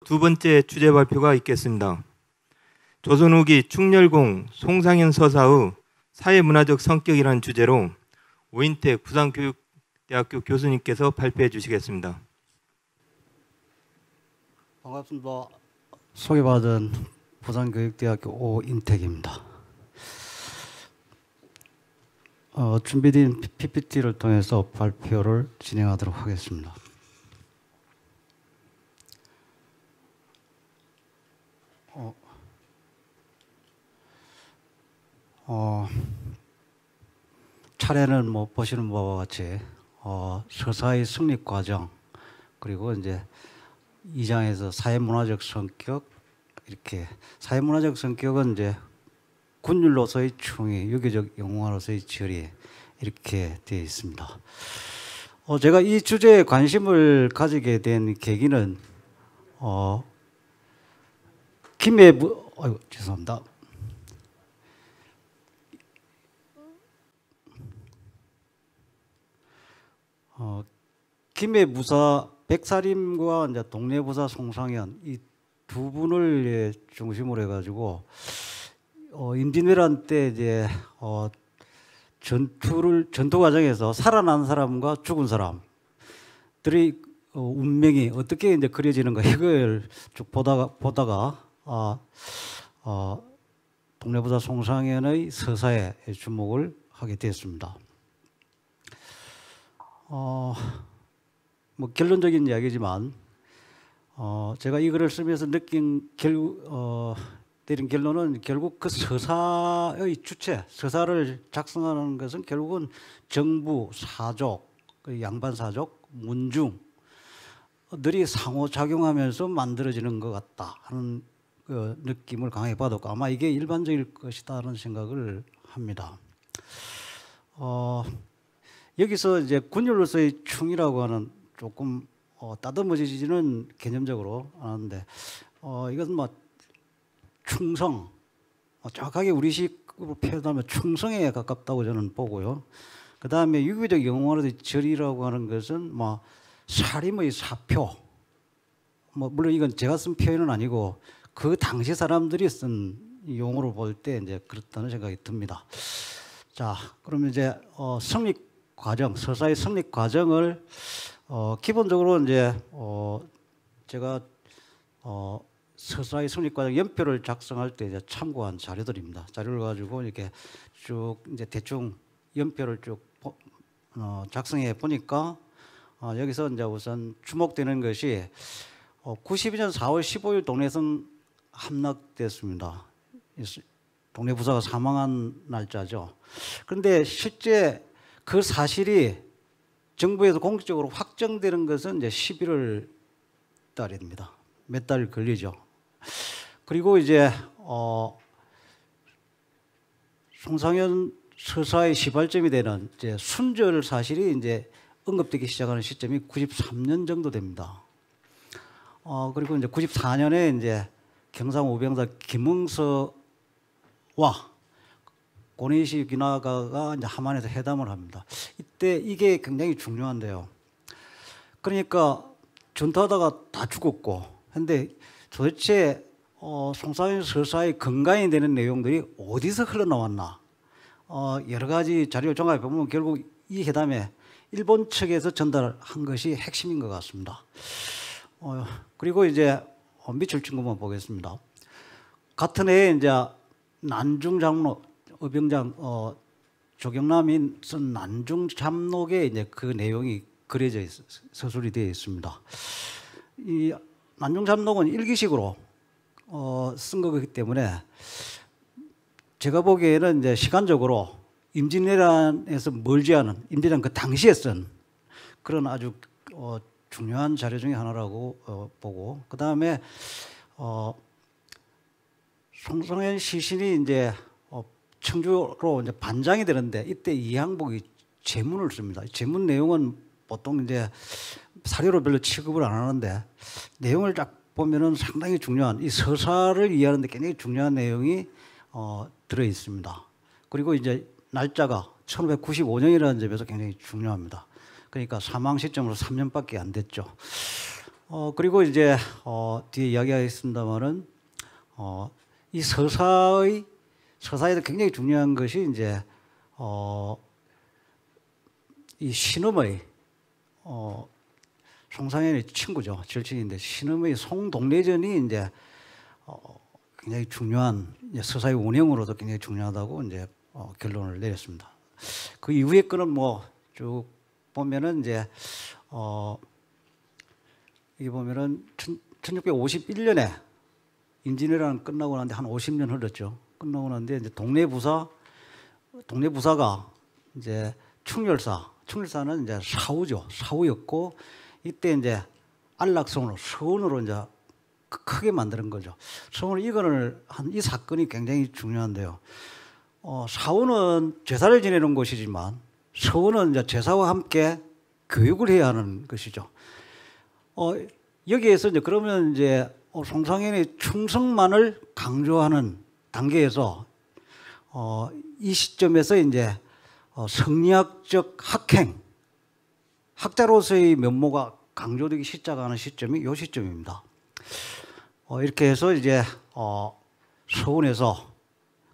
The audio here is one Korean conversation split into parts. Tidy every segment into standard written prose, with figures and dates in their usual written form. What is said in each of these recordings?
두 번째 주제 발표가 있겠습니다. 조선 후기 충렬공 송상현 서사의 사회문화적 성격이라는 주제로 오인택 부산교육대학교 교수님께서 발표해 주시겠습니다. 반갑습니다. 소개받은 부산교육대학교 오인택입니다. 준비된 PPT를 통해서 발표를 진행하도록 하겠습니다. 차례는 뭐 보시는 바와 같이 서사의 성립 과정, 그리고 이제 2장에서 사회문화적 성격, 이렇게 사회문화적 성격은 이제 군율로서의 충의, 유교적 영웅화로서의 절이 이렇게 되어 있습니다. 제가 이 주제에 관심을 가지게 된 계기는 죄송합니다. 김해무사 백사림과 이제 동래부사 송상현 이 두 분을 중심으로 해가지고 임진왜란 때 이제 전투 과정에서 살아난 사람과 죽은 사람들의 운명이 어떻게 이제 그려지는가 이걸 쭉 보다가 동래부사 송상현의 서사에 주목을 하게 됐습니다. 뭐 결론적인 이야기지만 제가 이 글을 쓰면서 느낀 내린 결론은 결국 그 서사의 주체, 서사를 작성하는 것은 결국은 정부, 사족, 양반 사족, 문중들이 상호작용하면서 만들어지는 것 같다 하는 그 느낌을 강하게 받았고 아마 이게 일반적일 것이다라는 생각을 합니다. 여기서 이제 군율로서의 충이라고 하는 조금 따듬어지지는 개념적으로 하는데 이것은 뭐 충성, 정확하게 우리식으로 표현하면 충성에 가깝다고 저는 보고요. 그 다음에 유교적 영웅화로서의 절이라고 하는 것은 뭐 살림의 사표, 뭐 물론 이건 제가 쓴 표현은 아니고 그 당시 사람들이 쓴 용어로 볼 때 이제 그렇다는 생각이 듭니다. 자, 그러면 이제 성립 과정, 서사의 성립 과정을 기본적으로 이제 제가 서사의 성립 과정 연표를 작성할 때 이제 참고한 자료들입니다. 자료를 가지고 이렇게 쭉 이제 대충 연표를 쭉 작성해 보니까 여기서 이제 우선 주목되는 것이 92년 4월 15일 동래성 함락됐습니다. 동래부사가 사망한 날짜죠. 그런데 실제 그 사실이 정부에서 공식적으로 확정되는 것은 이제 11월 달입니다. 몇 달 걸리죠. 그리고 이제 송상현 서사의 시발점이 되는 이제 순절 사실이 이제 언급되기 시작하는 시점이 93년 정도 됩니다. 그리고 이제 94년에 이제 경상 오병사 김응서와 고니시 기나가가 이제 함안에서 회담을 합니다. 이때 이게 굉장히 중요한데요. 그러니까 전투하다가 다 죽었고, 근데 도대체 송상현 서사의 근간이 되는 내용들이 어디서 흘러나왔나? 여러 가지 자료를 종합해 보면 결국 이 회담에 일본 측에서 전달한 것이 핵심인 것 같습니다. 그리고 이제 밑줄 친 것만 보겠습니다. 같은 해에 이제 난중장로 의병장 조경남이 쓴 난중잡록에 이제 그 내용이 그려져 서술이 되어 있습니다. 이 난중잡록은 일기식으로 쓴 거기 때문에 제가 보기에는 이제 시간적으로 임진왜란에서 멀지 않은 임진왜란 그 당시에 쓴 그런 아주 중요한 자료 중에 하나라고 보고 그 다음에 송상현 시신이 이제 청주로 이제 반장이 되는데 이때 이항복이 제문을 씁니다. 제문 내용은 보통 이제 사료로 별로 취급을 안 하는데 내용을 딱 보면은 상당히 중요한 이 서사를 이해하는데 굉장히 중요한 내용이 들어 있습니다. 그리고 이제 날짜가 1595년이라는 점에서 굉장히 중요합니다. 그러니까 사망 시점으로 3년밖에 안 됐죠. 그리고 이제 뒤에 이야기하겠습니다만은 이 서사에도 굉장히 중요한 것이 이제 이 신음의 송상현의 친구죠, 절친인데 신음의 송동래전이 이제 굉장히 중요한 이제 서사의 운영으로도 굉장히 중요하다고 이제 결론을 내렸습니다. 그 이후의 거는 뭐 쭉 보면은 이제 이게 보면은 1651년에 임진왜란 끝나고 나는데 한 50년 흘렀죠. 끝나고 나는데 이제 동네부사가 이제 충렬사는 이제 사후였고 이때 이제 안락성으로 서원으로 이제 크게 만드는 거죠. 서원을 이거를 한 이 사건이 굉장히 중요한데요. 사원은 제사를 지내는 곳이지만 서원은 이제 제사와 함께 교육을 해야 하는 것이죠. 여기에서 이제 그러면 이제 송상현의 충성만을 강조하는 단계에서 이 시점에서 이제 성리학적 학자로서의 면모가 강조되기 시작하는 시점이 이 시점입니다. 이렇게 해서 이제 서원에서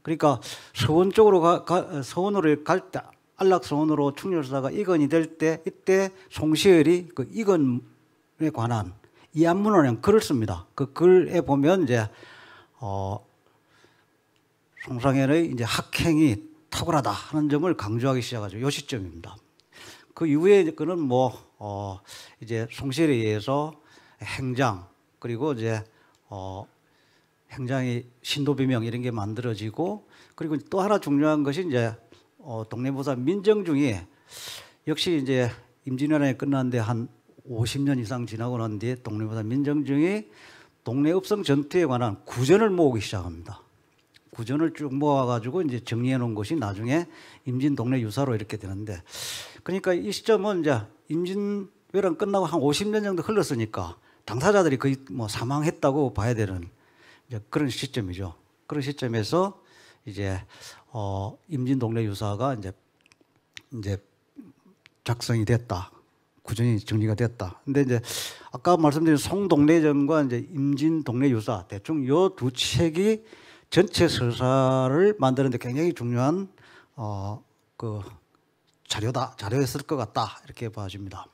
그러니까 서원 쪽으로 서원으로 갈 때 안락서원으로 충렬사가 이건이 될 때 이때 송시열이 그 이건에 관한 이안문호라는 글을 씁니다. 그 글에 보면 이제 송상현의 이제 학행이 탁월하다 하는 점을 강조하기 시작하죠. 이 시점입니다. 그 이후에 그는 뭐 이제 송시열에 의해서 행장 그리고 이제 행장의 신도비명 이런 게 만들어지고 그리고 또 하나 중요한 것이 이제 동네부사 민정중이 역시 이제 임진왜란이 끝났는데 한 50년 이상 지나고 난 뒤에 동네부사 민정중이 동네읍성 전투에 관한 구전을 모으기 시작합니다. 구전을 쭉 모아가지고 이제 정리해 놓은 것이 나중에 임진 동네 유사로 이렇게 되는데 그러니까 이 시점은 이제 임진왜란 끝나고 한 50년 정도 흘렀으니까 당사자들이 거의 뭐 사망했다고 봐야 되는 이제 그런 시점이죠. 그런 시점에서 이제 임진 동네 유사가 이제 작성이 됐다. 구전이 정리가 됐다. 근데 이제 아까 말씀드린 송동래전과 이제 임진 동네 유사 대충 요 두 책이 전체 서사를 만드는데 굉장히 중요한 그 자료였을 것 같다 이렇게 봐집니다.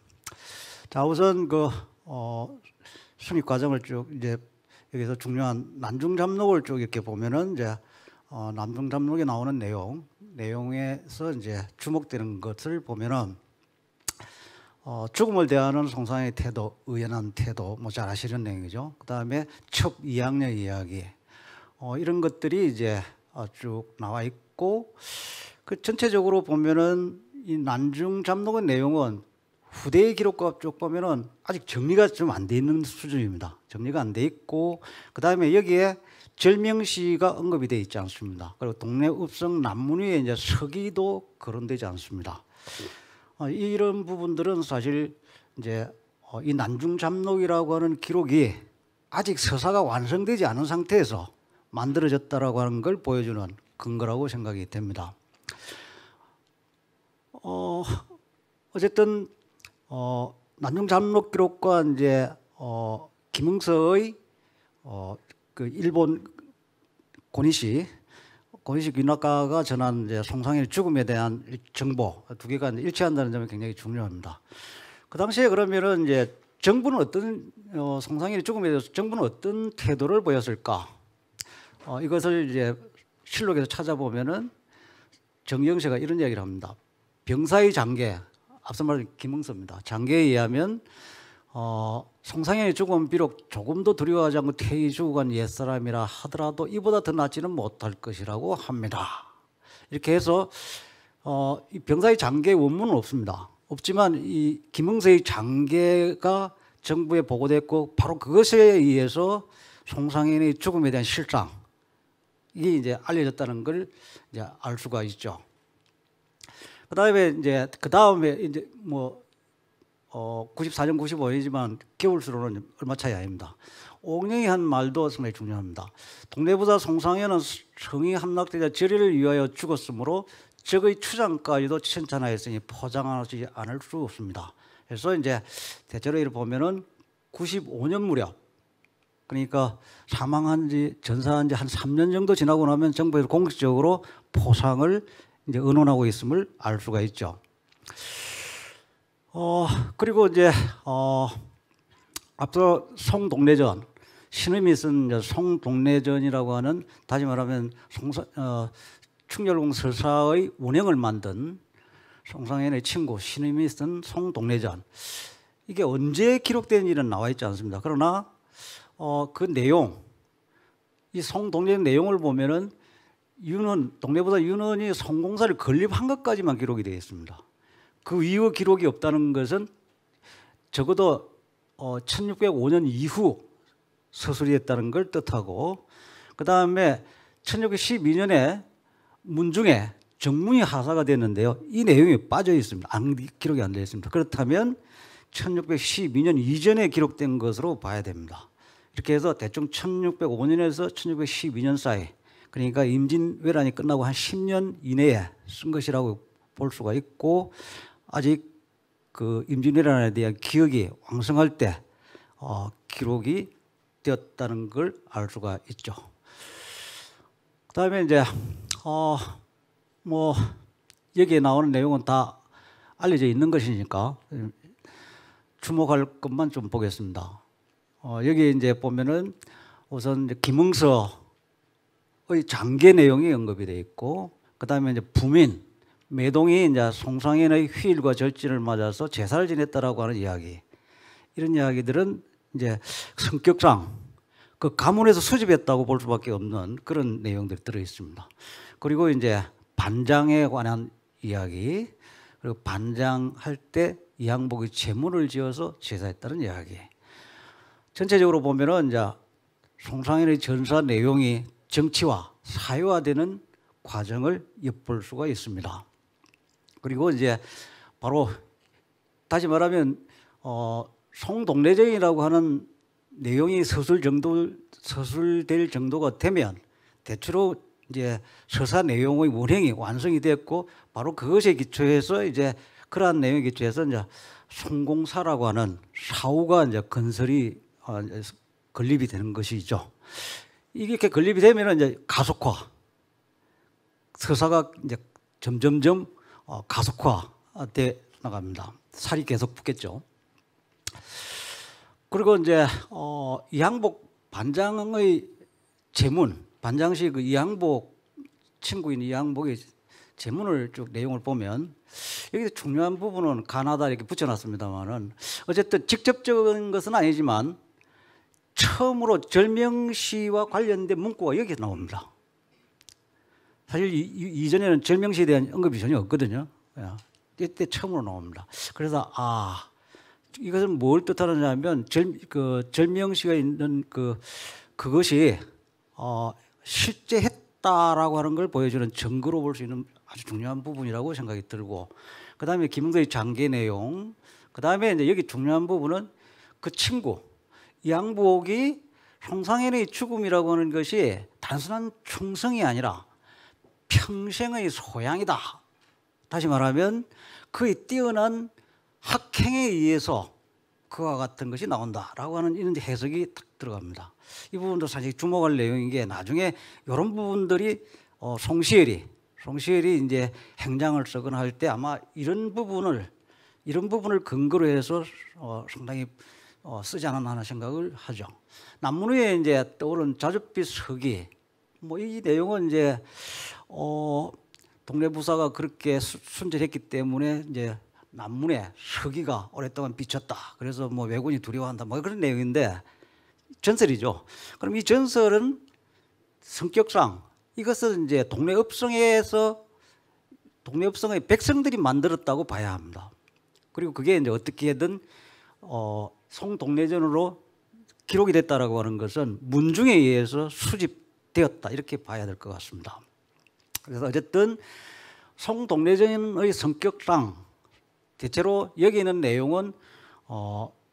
자 우선 그 순위 과정을 쭉 이제 여기서 중요한 난중잡록을 쭉 이렇게 보면은 이제 난중잡록에 나오는 내용에서 이제 주목되는 것을 보면은 죽음을 대하는 송상현의 태도, 의연한 태도, 뭐 잘 아시는 내용이죠. 그 다음에 첩 2학년 이야기, 이런 것들이 이제 쭉 나와 있고, 그 전체적으로 보면은 이 난중잡록의 내용은 후대의 기록과 쭉 보면은 아직 정리가 좀 안 돼 있는 수준입니다. 정리가 안 돼 있고, 그 다음에 여기에 절명시가 언급이 되어 있지 않습니다. 그리고 동네읍성 남문 위에 이제 서기도 거론되지 않습니다. 이런 부분들은 사실 이제 이 난중잡록이라고 하는 기록이 아직 서사가 완성되지 않은 상태에서 만들어졌다라고 하는 걸 보여주는 근거라고 생각이 됩니다. 어쨌든 난중잡록 기록과 이제 김응서의 그 일본 고니시 윤학가가 전한 이제 송상현의 죽음에 대한 정보 두 개가 일치한다는 점이 굉장히 중요합니다. 그 당시에 그러면은 이제 정부는 송상현의 죽음에 대해서 정부는 어떤 태도를 보였을까? 이것을 이제 실록에서 찾아보면은 정영세가 이런 이야기를 합니다. 병사의 장계, 앞서 말한 김응서입니다. 장계에 의하면 송상현의 죽음은 비록 조금도 두려워하지 않고 태이 죽어간 옛사람이라 하더라도 이보다 더 낫지는 못할 것이라고 합니다. 이렇게 해서 이 병사의 장계 원문은 없습니다. 없지만 이 김응서의 장계가 정부에 보고됐고 바로 그것에 의해서 송상현의 죽음에 대한 실상 이게 이제 알려졌다는 걸 이제 알 수가 있죠. 그다음에 이제 뭐 94년, 95년이지만 겨울수로는 얼마 차이 아닙니다. 옥령이 한 말도 상당히 중요합니다. 동네부사 송상현은 성이 함락되자 절의를 위하여 죽었으므로 적의 추장까지도 천찬하였으니 포장하지 않을 수 없습니다. 그래서 이제 대체로 이렇게 보면은 1795년 무렵, 그러니까 사망한 지 전사한 지 한 3년 정도 지나고 나면 정부에서 공식적으로 포상을 이제 의논하고 있음을 알 수가 있죠. 그리고 이제 앞서 송동래전, 신음이 쓴 송동래전이라고 하는, 다시 말하면 충렬공 설사의 원형을 만든 송상현의 친구 신음이 쓴 송동래전, 이게 언제 기록된 일은 나와 있지 않습니다. 그러나 그 내용, 이 송동래전 내용을 보면은 동래보다 윤원이 성공사를 건립한 것까지만 기록이 되어 있습니다. 그 이후 기록이 없다는 것은 적어도 1605년 이후 서술이 했다는 걸 뜻하고, 그 다음에 1612년에 문중에 정문이 하사가 됐는데요. 이 내용이 빠져 있습니다. 기록이 안 되어 있습니다. 그렇다면 1612년 이전에 기록된 것으로 봐야 됩니다. 이렇게 해서 대충 1605년에서 1612년 사이, 그러니까 임진왜란이 끝나고 한 10년 이내에 쓴 것이라고 볼 수가 있고, 아직 그 임진왜란에 대한 기억이 왕성할 때 기록이 되었다는 걸 알 수가 있죠. 그다음에 이제 뭐 여기에 나오는 내용은 다 알려져 있는 것이니까 주목할 것만 좀 보겠습니다. 여기 이제 보면은 우선 이제 김응서의 장계 내용이 언급이 되어 있고, 그다음에 이제 부민 매동이 이제 송상현의 휴일과 절진을 맞아서 제사를 지냈다라고 하는 이야기, 이런 이야기들은 이제 성격상 그 가문에서 수집했다고 볼 수밖에 없는 그런 내용들이 들어 있습니다. 그리고 이제 반장에 관한 이야기, 그리고 반장할 때 이항복이 제문을 지어서 제사했다는 이야기. 전체적으로 보면은 이제 송상현의 전사 내용이 정치화, 사회화되는 과정을 엿볼 수가 있습니다. 그리고 이제 바로 다시 말하면 송동래전이라고 하는 내용이 서술될 정도가 되면 대체로 이제 서사 내용의 원형이 완성이 됐고, 바로 그것에 기초해서 이제 그러한 내용에 기초해서 이제 송공사라고 하는 사후가 이제 건설이 건립이 되는 것이죠. 이렇게 건립이 되면 이제 가속화, 서사가 이제 점점점 가속화돼 나갑니다. 살이 계속 붙겠죠. 그리고 이제 이항복 반장의 제문, 반장시 그 이항복 친구인 이항복의 제문을 쭉 내용을 보면 여기서 중요한 부분은 가나다 이렇게 붙여놨습니다만은, 어쨌든 직접적인 것은 아니지만 처음으로 절명시와 관련된 문구가 여기 나옵니다. 사실 이전에는 절명시에 대한 언급이 전혀 없거든요. 이때 처음으로 나옵니다. 그래서 이것은 뭘 뜻하느냐면 절명시가 있는 그것이 실제 했다라고 하는 걸 보여주는 증거로 볼 수 있는 아주 중요한 부분이라고 생각이 들고, 그 다음에 김응서의 장계 내용, 그 다음에 이제 여기 중요한 부분은 그 친구 이항복이 송상현의 죽음이라고 하는 것이 단순한 충성이 아니라 평생의 소양이다. 다시 말하면 그의 뛰어난 학행에 의해서 그와 같은 것이 나온다라고 하는 이런 해석이 딱 들어갑니다. 이 부분도 사실 주목할 내용인 게, 나중에 이런 부분들이 송시열이 이제 행장을 쓰거나 할 때 아마 이런 부분을 근거로 해서 상당히 쓰지 않았나 하는 생각을 하죠. 남문후에 이제 떠오른 자줏빛 서기, 뭐 이 내용은 이제 동래부사가 그렇게 순절했기 때문에 이제 남문에 서기가 오랫동안 비쳤다. 그래서 뭐 왜군이 두려워한다. 뭐 그런 내용인데 전설이죠. 그럼 이 전설은 성격상 이것은 이제 동래읍성의 백성들이 만들었다고 봐야 합니다. 그리고 그게 이제 어떻게든 송동래전으로 기록이 됐다라고 하는 것은 문중에 의해서 수집되었다, 이렇게 봐야 될 것 같습니다. 그래서 어쨌든 송동래전의 성격상 대체로 여기 있는 내용은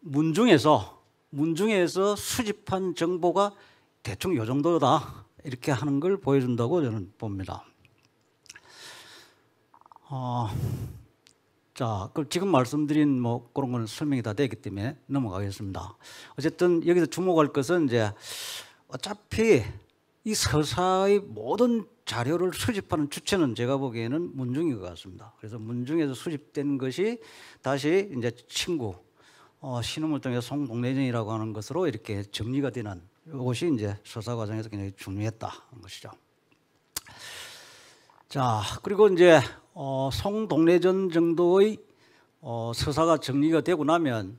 문중에서 수집한 정보가 대충 이 정도다, 이렇게 하는 걸 보여준다고 저는 봅니다. 자, 그 지금 말씀드린 뭐 그런 거는 설명이 다 됐기 때문에 넘어가겠습니다. 어쨌든 여기서 주목할 것은 이제 어차피 이 서사의 모든 자료를 수집하는 주체는 제가 보기에는 문중인 것 같습니다. 그래서 문중에서 수집된 것이 다시 이제 친구 신음을 통해서 송동래전이라고 하는 것으로 이렇게 정리가 되는 이것이 이제 서사 과정에서 굉장히 중요했다는 것이죠. 자, 그리고 이제 송동래전 정도의 서사가 정리가 되고 나면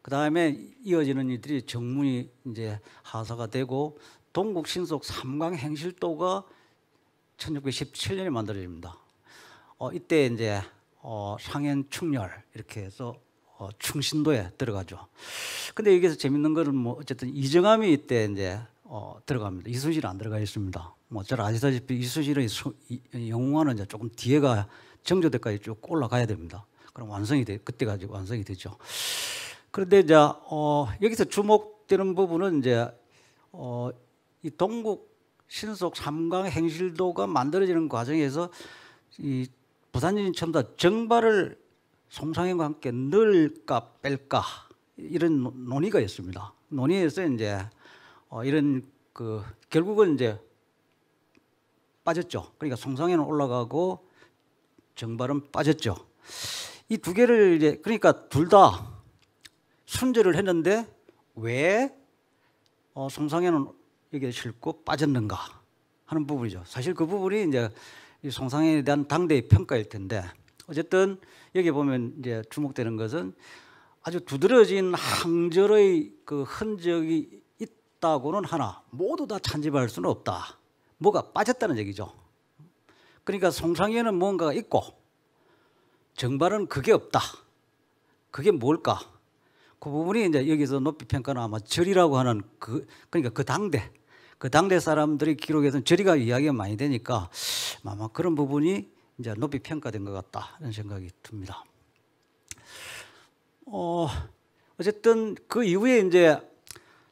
그 다음에 이어지는 이들이 정문이 이제 하사가 되고 동국 신속 삼강 행실도가 1617년에 만들어집니다. 이때 이제 상현 충렬 이렇게 해서 충신도에 들어가죠. 근데 여기서 재밌는 거는 뭐 어쨌든 이정함이 이때 이제 들어갑니다. 이순실은 안 들어가 있습니다. 뭐 잘 아시다시피 이순실의 영웅화는 이제 조금 뒤에가 정조대까지 쭉 올라가야 됩니다. 그럼 그때까지 완성이 되죠. 그런데 이제 여기서 주목되는 부분은 이제 이 동국 신속 삼강 행실도가 만들어지는 과정에서 이 부산인이 처음 다 정발을 송상현과 함께 넣을까 뺄까 이런 논의가 있습니다. 논의에서 이제 이런 그 결국은 이제 빠졌죠. 그러니까 송상현은 올라가고 정발은 빠졌죠. 이 두 개를 이제 그러니까 둘 다 순절을 했는데 왜 송상현은 여기에 싣고 빠졌는가 하는 부분이죠. 사실 그 부분이 이제 이 송상현에 대한 당대의 평가일 텐데 어쨌든 여기 보면 이제 주목되는 것은 아주 두드러진 항절의 그 흔적이 있다고는 하나 모두 다 찬집할 수는 없다. 뭐가 빠졌다는 얘기죠. 그러니까 송상현은 뭔가가 있고 정발은 그게 없다. 그게 뭘까? 그 부분이 이제 여기서 높이 평가는 아마 절이라고 하는 그러니까 그 당대 사람들의 기록에서는 절이가 이야기가 많이 되니까 아마 그런 부분이 이제 높이 평가된 것 같다 이런 생각이 듭니다. 어쨌든 그 이후에 이제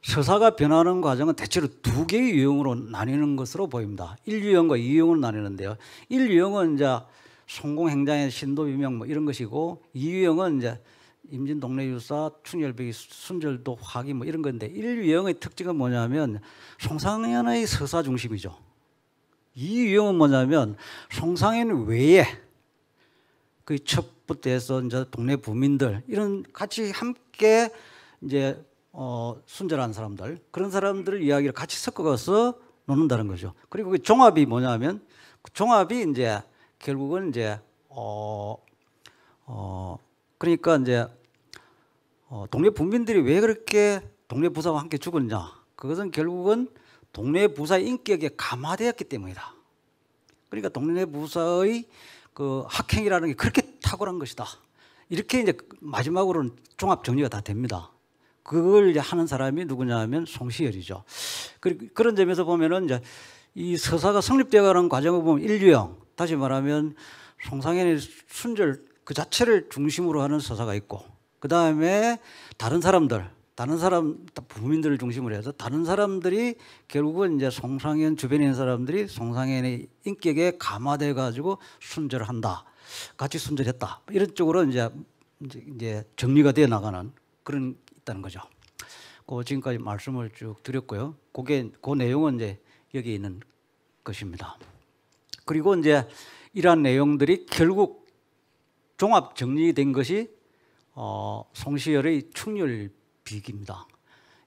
서사가 변하는 과정은 대체로 두 개의 유형으로 나뉘는 것으로 보입니다. 1유형과 2유형으로 나뉘는데요. 1유형은 이제 송공행장의 신도비명 뭐 이런 것이고 2유형은 이제 임진동래유사, 충렬배기, 순절도, 화기 뭐 이런 건데 1유형의 특징은 뭐냐면 송상현의 서사 중심이죠. 2유형은 뭐냐면 송상현 외에 그 첩부터 해서 이제 동네 부민들 이런 같이 함께 이제 순절한 사람들 그런 사람들의 이야기를 같이 섞어가서 놓는다는 거죠. 그리고 그 종합이 뭐냐면 그 종합이 이제 결국은 이제 그러니까 이제 동네 부민들이 왜 그렇게 동네 부사와 함께 죽었냐? 그것은 결국은 동네 부사의 인격에 감화되었기 때문이다. 그러니까 동네 부사의 그 학행이라는 게 그렇게 탁월한 것이다. 이렇게 이제 마지막으로는 종합 정리가 다 됩니다. 그걸 이제 하는 사람이 누구냐면 송시열이죠. 그런 점에서 보면은 이제 이 서사가 성립되어가는 과정을 보면 1유형, 다시 말하면 송상현의 순절 그 자체를 중심으로 하는 서사가 있고, 그 다음에 다른 사람 부민들을 중심으로 해서 다른 사람들이 결국은 이제 송상현 주변에 있는 사람들이 송상현의 인격에 감화돼 가지고 순절한다, 같이 순절했다 이런 쪽으로 이제 정리가 되어 나가는 그런 있다는 거죠. 그 지금까지 말씀을 쭉 드렸고요. 그 내용은 이제 여기 있는 것입니다. 그리고 이제 이러한 내용들이 결국 종합 정리된 것이 송시열의 충렬비기입니다.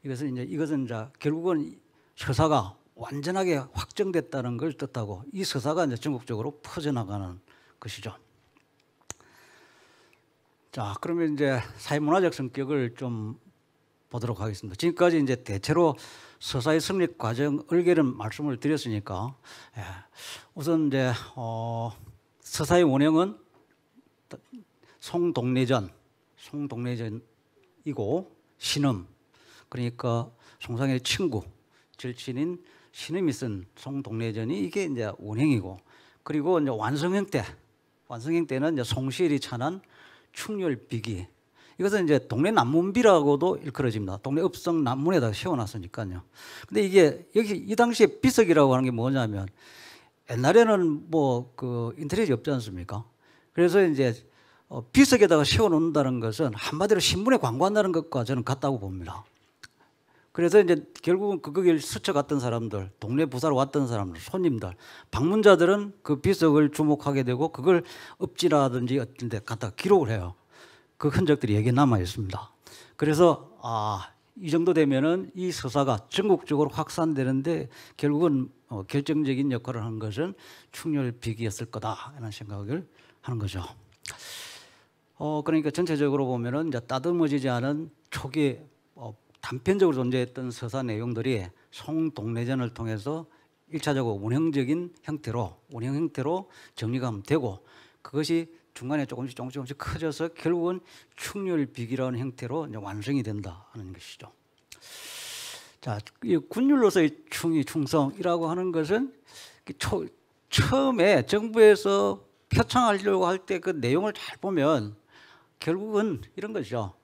이것은 이제 결국은 서사가 완전하게 확정됐다는 걸 뜻하고 이 서사가 이제 전국적으로 퍼져나가는 것이죠. 자, 그러면 이제 사회문화적 성격을 좀 보도록 하겠습니다. 지금까지 이제 대체로 서사의 성립 과정 얼개는 말씀을 드렸으니까, 우선 이제 서사의 원형은 송동래전이고 신음, 그러니까 송상현의 친구 절친인 신음이 쓴 송동래전이 이게 이제 원형이고, 그리고 이제 완성형 때는 이제 송시열이 찬한 충렬비기. 이것은 이제 동네 난문비라고도 일컬어집니다. 동네 읍성 난문에다가 세워놨으니까요. 근데 이게 여기 이 당시에 비석이라고 하는 게 뭐냐면 옛날에는 뭐 그 인터넷이 없지 않습니까? 그래서 이제 비석에다가 세워놓는다는 것은 한마디로 신문에 광고한다는 것과 저는 같다고 봅니다. 그래서 이제 결국은 거기를 스쳐갔던 사람들, 동네 부사로 왔던 사람들, 손님들, 방문자들은 그 비석을 주목하게 되고 그걸 읍지라든지 어떤 데 갖다가 기록을 해요. 그 흔적들이 여기에 남아 있습니다. 그래서 이 정도 되면은 이 서사가 전국적으로 확산되는데 결국은 결정적인 역할을 한 것은 충렬비기였을 거다 이런 생각을 하는 거죠. 그러니까 전체적으로 보면은 이제 따듬어지지 않은 초기 단편적으로 존재했던 서사 내용들이 송동래전을 통해서 1차적으로 운영 형태로 정리가 되고 그것이 중간에 조금씩 커져서 결국은 충렬비기라는 형태로 이제 완성이 된다는 것이죠. 자, 이 군율로서의 충성이라고 하는 것은 처음에 정부에서 표창하려고 할 때 그 내용을 잘 보면 결국은 이런 거죠.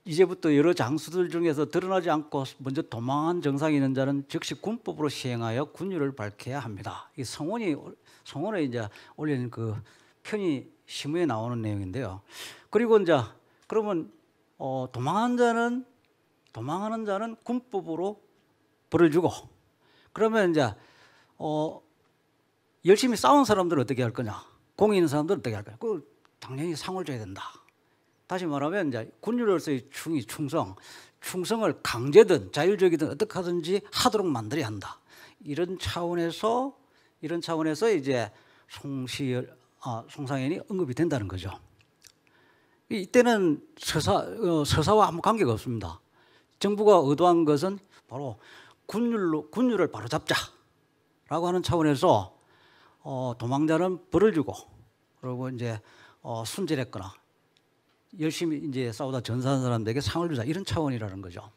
이제부터 여러 장수들 중에서 드러나지 않고 먼저 도망한 정상이 있는 자는 즉시 군법으로 시행하여 군율을 밝혀야 합니다. 이 성원에 이제 올린 그 편이 시무에 나오는 내용인데요. 그리고 이제 그러면 도망하는 자는 군법으로 벌을 주고 그러면 이제 열심히 싸운 사람들은 어떻게 할 거냐? 공이 있는 사람들은 어떻게 할 거냐? 그 당연히 상을 줘야 된다. 다시 말하면 이제 군율로서의 충성을 강제든 자율적이든 어떻게 하든지 하도록 만들어야 한다. 이런 차원에서 이제 송상현이 언급이 된다는 거죠. 이때는 서사와 아무 관계가 없습니다. 정부가 의도한 것은 바로 군율을 바로 잡자라고 하는 차원에서 도망자는 벌을 주고 그리고 이제 순절했거나 열심히 이제 싸우다 전사한 사람들에게 상을 주자 이런 차원이라는 거죠.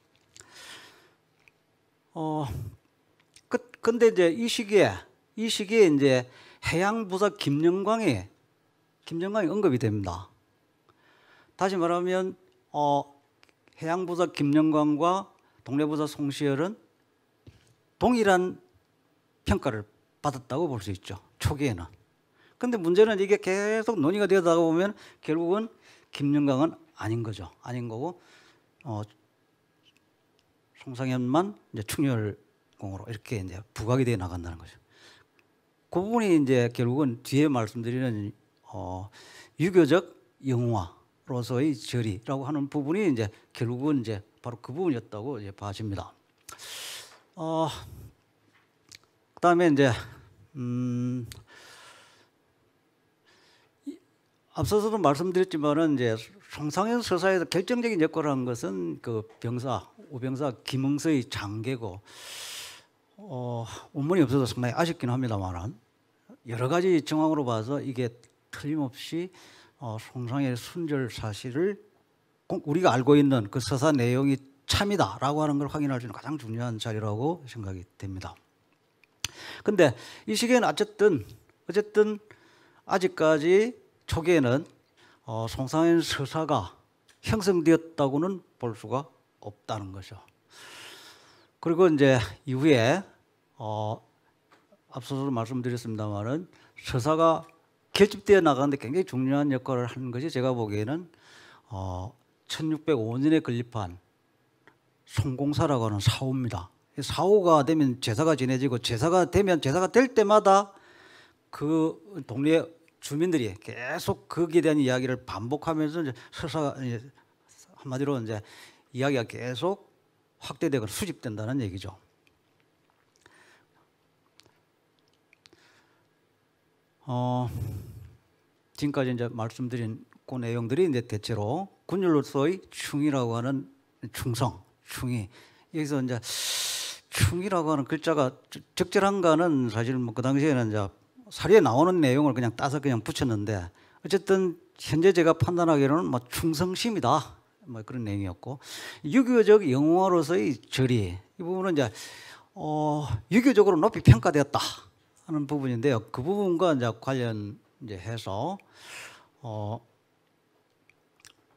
근데 이제 이 시기에 이제 해양부사 김영광이 언급이 됩니다. 다시 말하면 해양부사 김영광과 동래부사 송시열은 동일한 평가를 받았다고 볼 수 있죠. 초기에는. 근데 문제는 이게 계속 논의가 되다가 보면 결국은 김영광은 아닌 거죠. 아닌 거고 송상현만 이제 충렬공으로 이렇게 이제 부각이 돼 나간다는 거죠. 그 부분이 이제 결국은 뒤에 말씀드리는 유교적 영웅화로서의 절이라고 하는 부분이 이제 결국은 이제 바로 그 부분이었다고 이제 봐집니다. 그다음에 이제 앞서서도 말씀드렸지만은 이제 송상현 서사에서 결정적인 역할을 한 것은 그 우병사 김응서의 장계고 원문이 없어서 상당히 아쉽긴 합니다만 여러 가지 정황으로 봐서 이게 틀림없이 송상현의 순절 사실을 우리가 알고 있는 그 서사 내용이 참이다라고 하는 걸 확인할 수 있는 가장 중요한 자리라고 생각이 됩니다. 근데 이 시기에는 어쨌든 아직까지 초기에는 송상현 서사가 형성되었다고는 볼 수가 없다는 거죠. 그리고 이제 이후에 앞서도 말씀드렸습니다만은 서사가 결집되어 나가는데 굉장히 중요한 역할을 하는 것이 제가 보기에는 1605년에 건립한 송공사라고 하는 사후입니다. 사후가 되면 제사가 지내지고 제사가 될 때마다 그 동네 주민들이 계속 거기에 대한 이야기를 반복하면서 이제 서사가 한마디로 이제 이야기가 계속 확대되고 수집된다는 얘기죠. 지금까지 이제 말씀드린 그 내용들이 이제 대체로 군율로서의 충이라고 하는 충이 여기서 이제 충이라고 하는 글자가 적절한가는 사실 뭐 그 당시에는 이제 사리에 나오는 내용을 그냥 따서 그냥 붙였는데 어쨌든 현재 제가 판단하기로는 뭐 충성심이다 뭐 그런 내용이었고 유교적 영웅화로서의 절이 이 부분은 이제 유교적으로 높이 평가되었다 하는 부분인데요. 그 부분과 이제 관련 이제 해서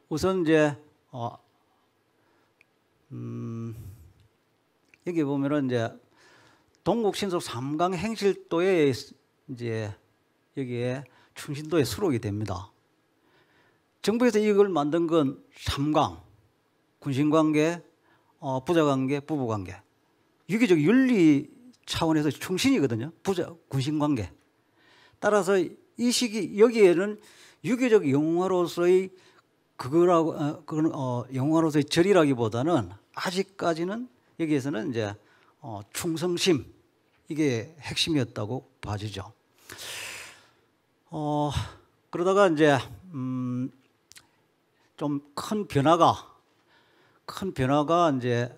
우선 이제 여기 보면은 이제 동국 신속 3강 행실도에 이제 여기에 충신도에 수록이 됩니다. 정부에서 이걸 만든 건 삼강, 군신관계, 부자관계, 부부관계. 유기적 윤리 차원에서 충신이거든요. 군신관계. 따라서 이 시기 여기에는 유교적 영웅화로서의 영웅화로서의 절이라기보다는 아직까지는 여기에서는 이제 충성심 이게 핵심이었다고 봐지죠. 그러다가 이제 좀 큰 변화가 이제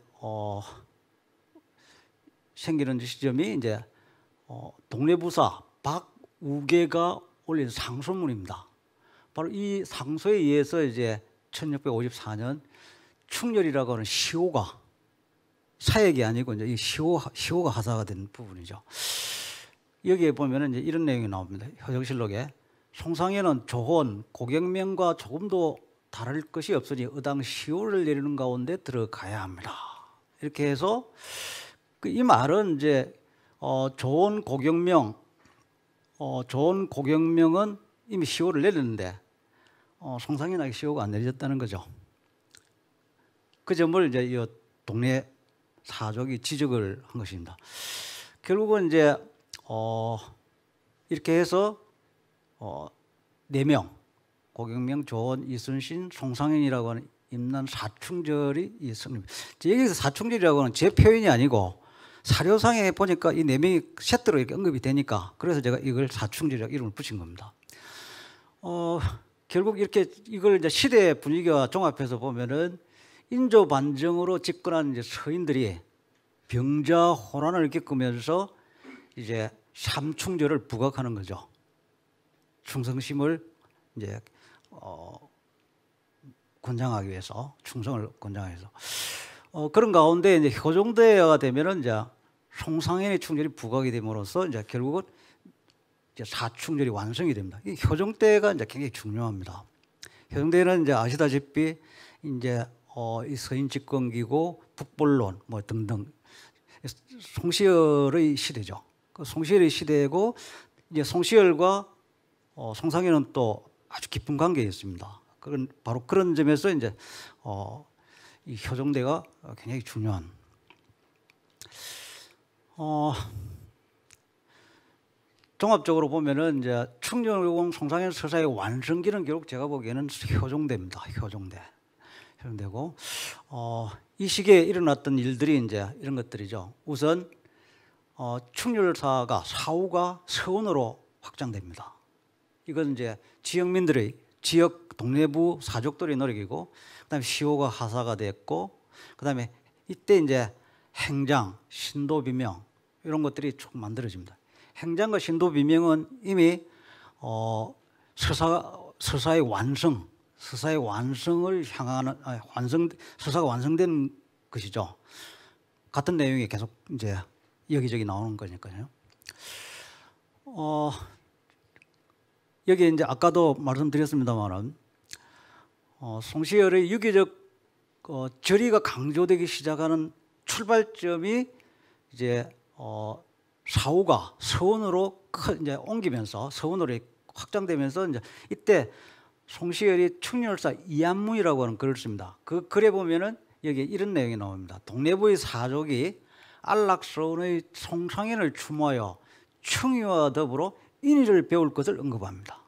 생기는 시점이 이제 동래부사 박우계가 올린 상소문입니다. 바로 이 상소에 의해서 이제 1654년 충렬이라고 하는 시호가 사역이 아니고 이제 이 시호가 하사가 된 부분이죠. 여기에 보면은 이제 이런 내용이 나옵니다. 효정실록에 송상현은 조혼 고경명과 조금도 다를 것이 없으니 의당 시호를 내리는 가운데 들어가야 합니다. 이렇게 해서 이 말은 이제 조혼 고경명은 이미 시호를 내렸는데 송상현에게 시호가 안 내려졌다는 거죠. 그 점을 이제 이 동네 사족이 지적을 한 것입니다. 결국은 이제 이렇게 해서 4명 고경명, 조원, 이순신, 송상현이라고 하는 임난 사충절이 있습니다. 여기서 사충절이라고 하는 제 표현이 아니고 사료상에 보니까 이 4명이 세트로 이렇게 언급이 되니까 그래서 제가 이걸 사충절이라고 이름을 붙인 겁니다. 결국 이렇게 이걸 이제 시대 분위기와 종합해서 보면은 인조 반정으로 집권한 이제 서인들이 병자 혼란을 겪으면서 이제 삼충절을 부각하는 거죠. 충성심을 이제 권장하기 위해서 충성을 권장하기 위해서 그런 가운데 이제 효종대가 되면은 이제 송상현의 충절이 부각이 됨으로써 이제 결국은 이제 사충절이 완성이 됩니다. 이 효종대가 이제 굉장히 중요합니다. 효종대는 이제 아시다시피 이제 이 서인 집권기고 북벌론 뭐 등등 송시열의 시대죠. 그 송시열의 시대고 이제 송시열과 송상현은 또 아주 깊은 관계였습니다. 그건 바로 그런 점에서 이제 이 효종대가 굉장히 중요한. 종합적으로 보면은 이제 충렬공 송상현 서사의 완성기는 결국 제가 보기에는 효종대입니다. 효종대고 이 시기에 일어났던 일들이 이제 이런 것들이죠. 우선 충렬사가 사후가 서원으로 확장됩니다. 이건 이제 지역민들의 지역 동래부 사족들의 노력이고, 그다음에 시호가 하사가 됐고, 그다음에 이때 이제 행장, 신도비명 이런 것들이 쭉 만들어집니다. 행장과 신도비명은 이미 서사의 완성을 향하는 서사가 완성된 것이죠. 같은 내용이 계속 이제 여기저기 나오는 거니까요. 여기 이제 아까도 말씀드렸습니다만은 송시열의 유기적 절의가 강조되기 시작하는 출발점이 이제 사후가 서원으로 이제 옮기면서 서원으로 확장되면서 이제 이때 송시열이 충렬사 이한문이라고 하는 글을 씁니다. 그 글에 보면은 여기 이런 내용이 나옵니다. 동래부의 사족이 안락서원의 송상현을 추모하여 충의와 더불어 인의를 배울 것을 언급합니다.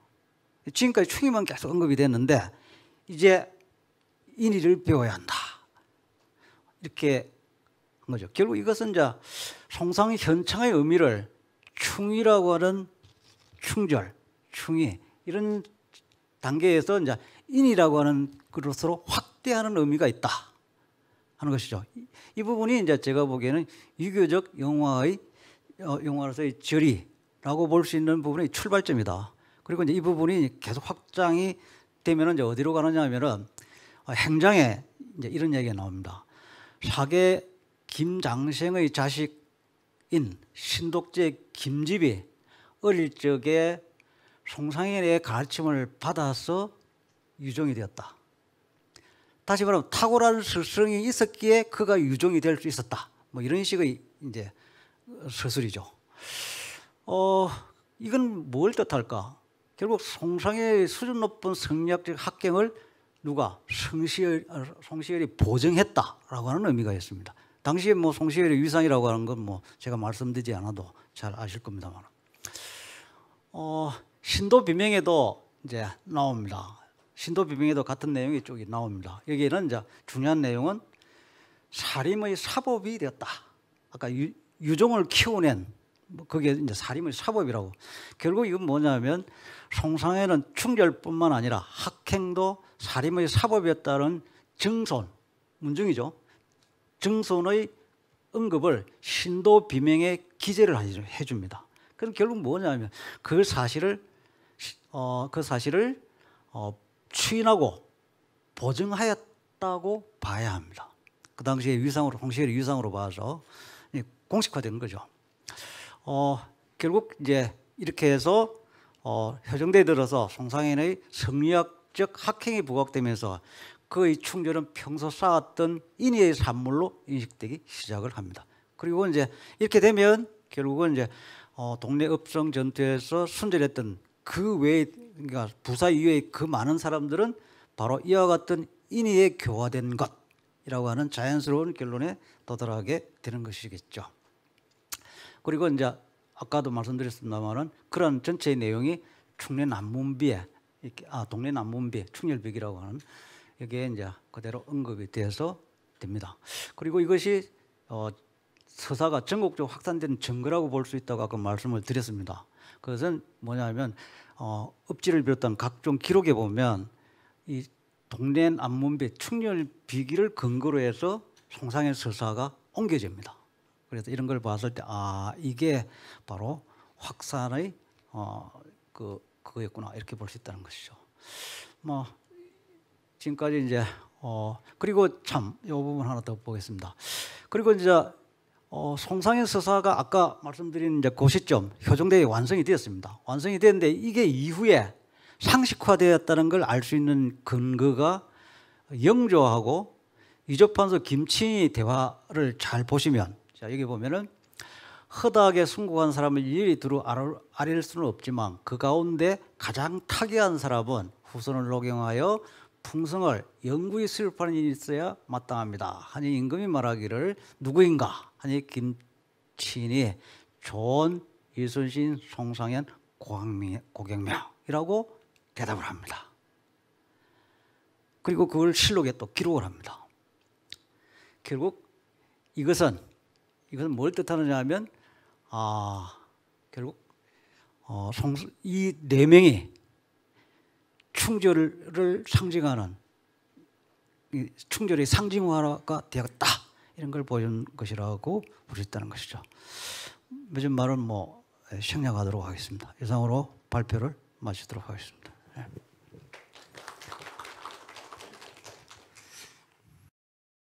지금까지 충의만 계속 언급이 됐는데 이제 인의를 배워야 한다. 이렇게 한 거죠. 결국 이것은 이제 송상현창의 의미를 충의라고 하는 충절, 충의 이런 단계에서 이제 인이라고 하는 것으로 확대하는 의미가 있다 하는 것이죠. 이 부분이 이제 제가 보기에는 유교적 영화로서의 절이라고 볼 수 있는 부분의 출발점이다. 그리고 이제 이 부분이 계속 확장이 되면은 이제 어디로 가느냐면은 행장에 이제 이런 얘기가 나옵니다. 사계 김장생의 자식인 신독제 김집이 어릴 적에 송상현의 가르침을 받아서 유종이 되었다. 다시 말하면 탁월한 스승이 있었기에 그가 유종이 될 수 있었다. 뭐 이런 식의 이제 서술이죠. 이건 뭘 뜻할까? 결국 송상현의 수준 높은 성리학적 학경을 누가 송시열이 보증했다라고 하는 의미가 있습니다. 당시에 뭐 송시열의 위상이라고 하는 건 뭐 제가 말씀드리지 않아도 잘 아실 겁니다만, 신도 비명에도 이제 나옵니다. 신도 비명에도 같은 내용이 쪽이 나옵니다. 여기에는 이제 중요한 내용은 사림의 사법이 되었다. 아까 유종을 키워낸 그게 이제 사림의 사법이라고. 결국 이건 뭐냐면 송상현은 충절뿐만 아니라 학행도 사림의 사법이었다는 증손, 문증이죠. 증손의 언급을 신도 비명에 기재를 해줍니다. 그럼 결국 뭐냐면 그 사실을 추인하고 보증하였다고 봐야 합니다. 그 당시에 위상으로, 송시열의 위상으로 봐서 공식화되는 거죠. 결국 이제 이렇게 해서 효정대에 들어서 송상현의 성리학적 학행이 부각되면서 그의 충절은 평소 쌓았던 인의의 산물로 인식되기 시작을 합니다. 그리고 이제 이렇게 되면 결국은 이제 동네 읍성 전투에서 순절했던 그 외에, 그러니까 부사 이외의 그 많은 사람들은 바로 이와 같은 인의에 교화된 것이라고 하는 자연스러운 결론에 도달하게 되는 것이겠죠. 그리고 이제 아까도 말씀드렸습니다만은 그런 전체의 내용이 충례난문비에 동례난문비 충렬비기라고 하는 여기에 이제 그대로 언급이 돼서 됩니다. 그리고 이것이 서사가 전국적으로 확산된 증거라고 볼 수 있다고 아까 말씀을 드렸습니다. 그것은 뭐냐면 읍지를 비롯한 각종 기록에 보면 이 동례난문비 충렬비기를 근거로 해서 송상현 서사가 옮겨집니다. 그래서 이런 걸 봤을 때 이게 바로 확산의 그거였구나 이렇게 볼 수 있다는 것이죠. 뭐 지금까지 이제 그리고 참 이 부분 하나 더 보겠습니다. 그리고 이제 송상현 서사가 아까 말씀드린 이제 그 시점 효정대에 완성이 되었습니다. 완성이 됐는데 이게 이후에 상식화되었다는 걸 알 수 있는 근거가 영조하고 이조판서 김친이 대화를 잘 보시면, 자 여기 보면은 허다하게 순국한 사람을 일일이 두루 아릴 수는 없지만 그 가운데 가장 타계한 사람은 후손을 녹용하여 풍성을 영구히 수립하는 일이 있어야 마땅합니다. 하니 임금이 말하기를 누구인가 하니 김친이 존 이순신 송상현 고경명이라고 대답을 합니다. 그리고 그걸 실록에 또 기록을 합니다. 결국 이것은 뭘 뜻하느냐 하면 결국 이 네 명이 충절을 상징하는 충절의 상징화가 되었다 이런 걸 보여준 것이라고 볼 수 있다는 것이죠. 요즘 말은 뭐 생략하도록 하겠습니다. 이상으로 발표를 마치도록 하겠습니다.